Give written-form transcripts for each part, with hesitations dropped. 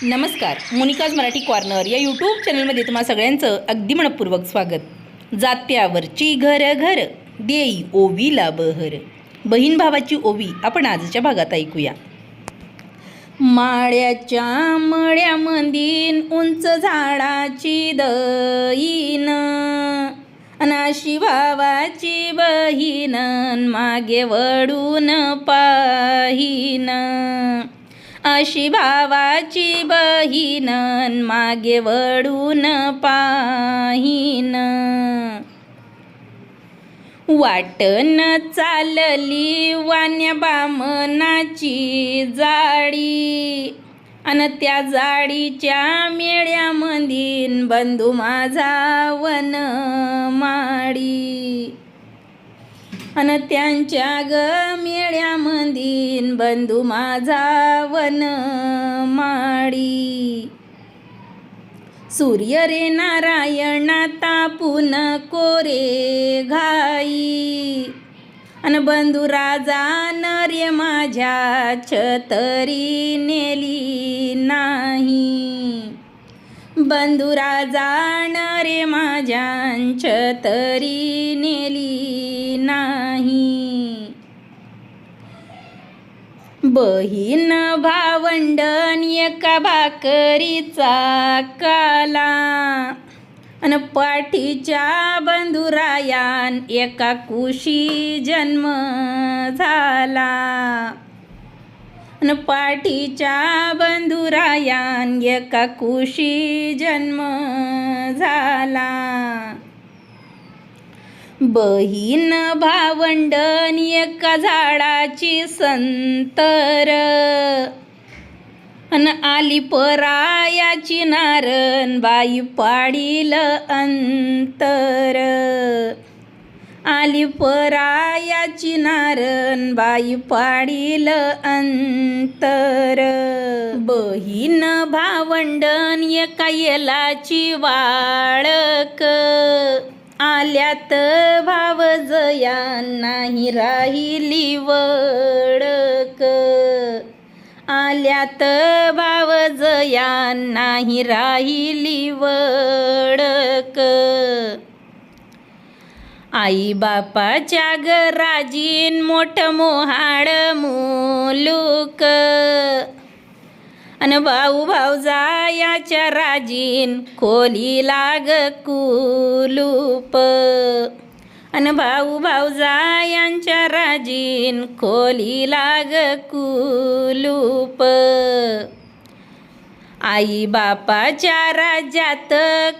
नमस्कार. Monika's Marathi corner या YouTube चॅनलमध्ये तुम्हा सगळ्यांचं अगदी मनपूर्वक स्वागत. जात्यावरची घर घर देई ओवीला बहर. बहीण भावाची ओवी आपण आजच्या भागात ऐकूया. माळ्याच्या मळ्यामंदीन उंच झाडाची दईन अनाशी भावाची बहीण मागे वळून पाहीन. अशी भावाची बहीण मागे वळून पाहीन. वाटन चालली वाण्या बामणाची जाडी अन त्या जाडीच्या मेळ्यामंदीन बंधू माझा वन माडी. अन त्यांच्या ग मेळ्यामंदीन बंधू माझा वन माडी. सूर्य रे नारायणा तापून कोरे घाई अन बंधू राजा नरे माझ्या छतरी नेली नाही. बंधू राजा नरे माझ्या छतरी नेली नाही. बहीण भावंडन एका भाकरीचा काला अन पाठीच्या बंधुरायान एका कुशी जन्म झाला. अन पाठीच्या बंधुरायान एका कुशी जन्म झाला. बहीण भावंडन एका झाडाची संतर अन आली परायाची नारण बाई पाडील अंतर. आली परायाची नारण बाई पाडील अंतर. बहीण भावंडन एका येलाची वाळक आल्यात भाव जया नाही राहिली वडक. आल्यात भाव जया नाही राहिली वडक. आई बापाच्या गराजीन मोठ मोहाड मुलूक अन भाऊ भाऊजायाच्या राजीन खोली लाग कुलूप. अन भाऊ भाऊजायांच्या राजीन खोली लाग कुलूप. आई बापाच्या राज्यात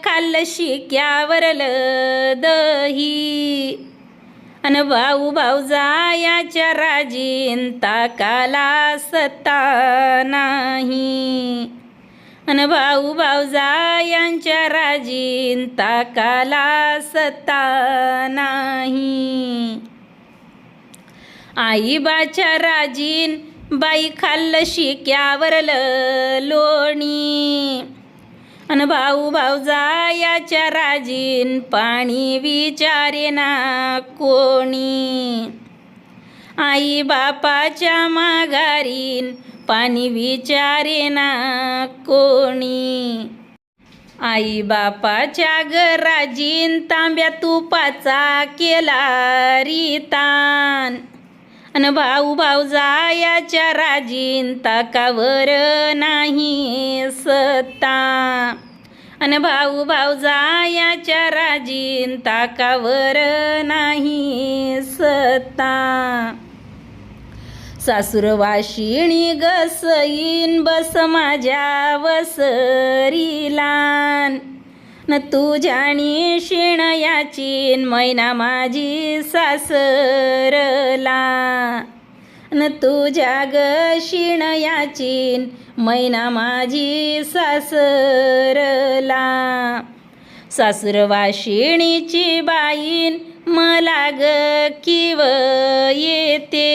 खाल्लं शिक्यावरलं दही अन भाऊ भाऊजायाच्या राजीन ताकाला सत्ता नाही. अन भाऊ भाऊजायांच्या राजीन ताकाला सत्ता नाही. आई बाच्या राजीन बाई खाल्लं शिक्यावरलं लोणी अन भाऊ भाऊजायाच्या राजीन पाणी विचारेना कोणी. आई बापाच्या माघारीन पाणी विचारेना कोणी. आई बापाच्या गराजीन तांब्या तुपाचा केला रितान अन भाऊ भाऊजायाच्या राजीन ताकावर नाही सत्ता. अन भाऊ भाऊजायाच्या राजीन ताकावर नाही सत्ता. सासूरवाशिणी गसईन बस माझ्या वसरीलान न तुझ्यानी शेणयाचीन मैना माझी सासरला. न तुझ्या ग शिणयाचीन मैना माझी सासरला. सासूरवाशिणीची बाईन मला ग किव येते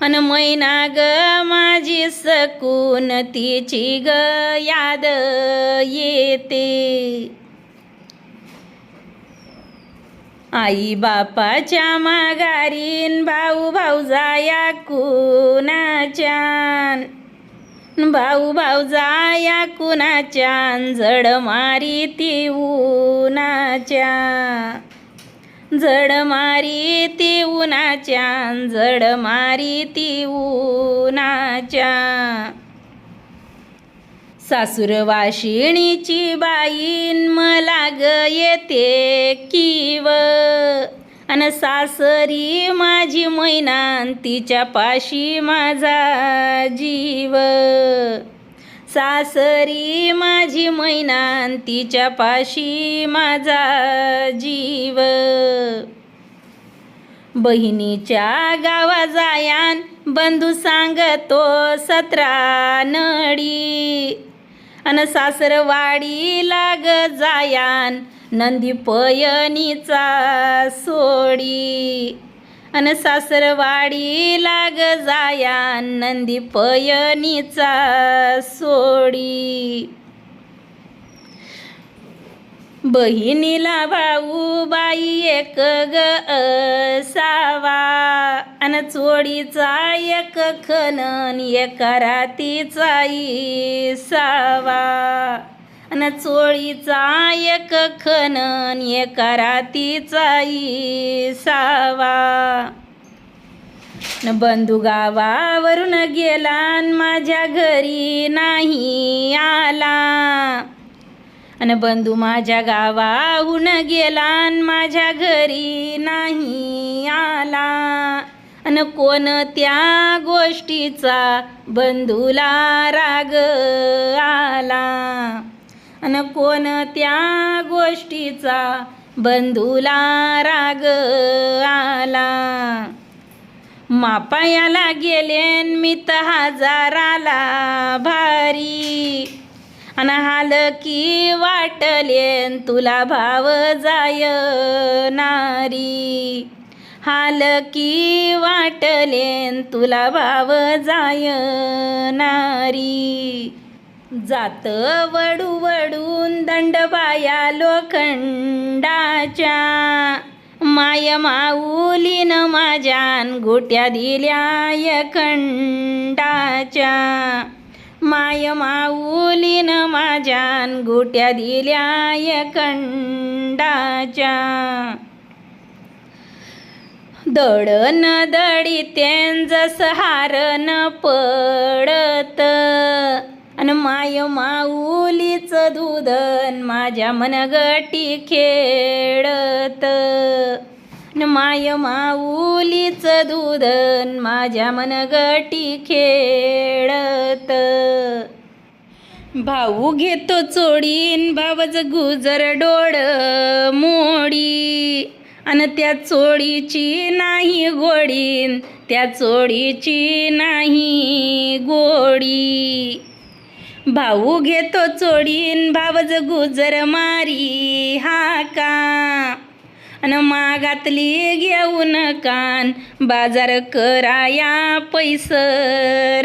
अन मैना ग माझी सकून तिची ग याद येते. आई बापाच्या माघारीन भाऊ भाऊजाया कुणाच्यान भाऊ भाऊजाया कुणाच्या जड मारी ती उन्हाच्या जड मारी ती उन्हाच्या जड मारी ती उन्हाच्या सासूर वाशिणीची बाईन मला ग येते किव अन सासरी माझी मैनान तिच्या पाशी माझा जीव सासरी माझी मैनान तिच्या पाशी माझा जीव बहिणीच्या गावा जायान बंधू सांगतो 17 नडी अन सासरवाडी लाग जायान नंदी पयनीचा सोडी अन सासरवाडी लाग जायान नंदी पयनीचा सोडी बहिणीला भाऊ बाई एक ग असावा अन चोडीचा एक खनन एका रातीचा सावा अन चोळीचा एक खनन एका रातीचा सावा न बंधू गावावरून गेला न माझ्या घरी नाही आला अन बंधू माझ्या गावाहून गेला न माझ्या घरी नाही आला अन कोणत्या गोष्टीचा बंधूला राग आला अन कोणत्या गोष्टीचा बंधूला राग आला मापायाला गेलेन मी हजाराला भारी अन हाल की वाटलेन तुला भाव जाय नारी हाल की वाटलेन तुला भाव जाय नारी जात वडू वडून दंडबाया लोखंडाच्या माय माऊलीन माझ्यान गोट्या दिल्या खंडाच्या माय माऊलीन माझ्यान गोट्या दिल्या खंडाच्या दडन दडी तेन जस हारन पडत अन माय माऊलीचं दूधन माझ्या मनगटी खेळत न माय माऊलीचं दूधन माझ्या मनगटी खेळत भाऊ घेतो चोडीन भावज गुजर डोळ मोडी अन त्या चोडीची नाही गोडीन त्या चोडीची नाही गोडी भाऊ घेतो चोडीन भावज गुजर मारी हाका अन मागातली घेऊन कान बाजार कराया पैस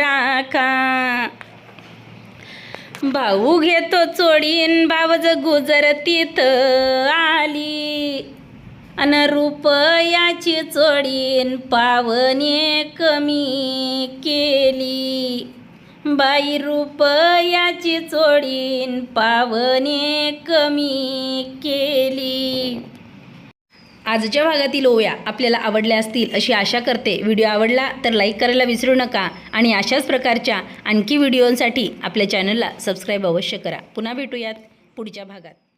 राखा भाऊ घेतो चोडीन भावज गुजर तिथं आली अन रुपयाची चोडीन पावणे कमी केली बाई रुपयाची चोडीन पावणे कमी केली. आजच्या भागातील ओव्या आपल्याला आवडल्या असतील अशी आशा करते. व्हिडिओ आवडला तर लाईक करायला विसरू नका आणि अशाच प्रकारच्या आणखी व्हिडिओंसाठी आपल्या चॅनलला सबस्क्राईब अवश्य करा. पुन्हा भेटूयात पुढच्या भागात.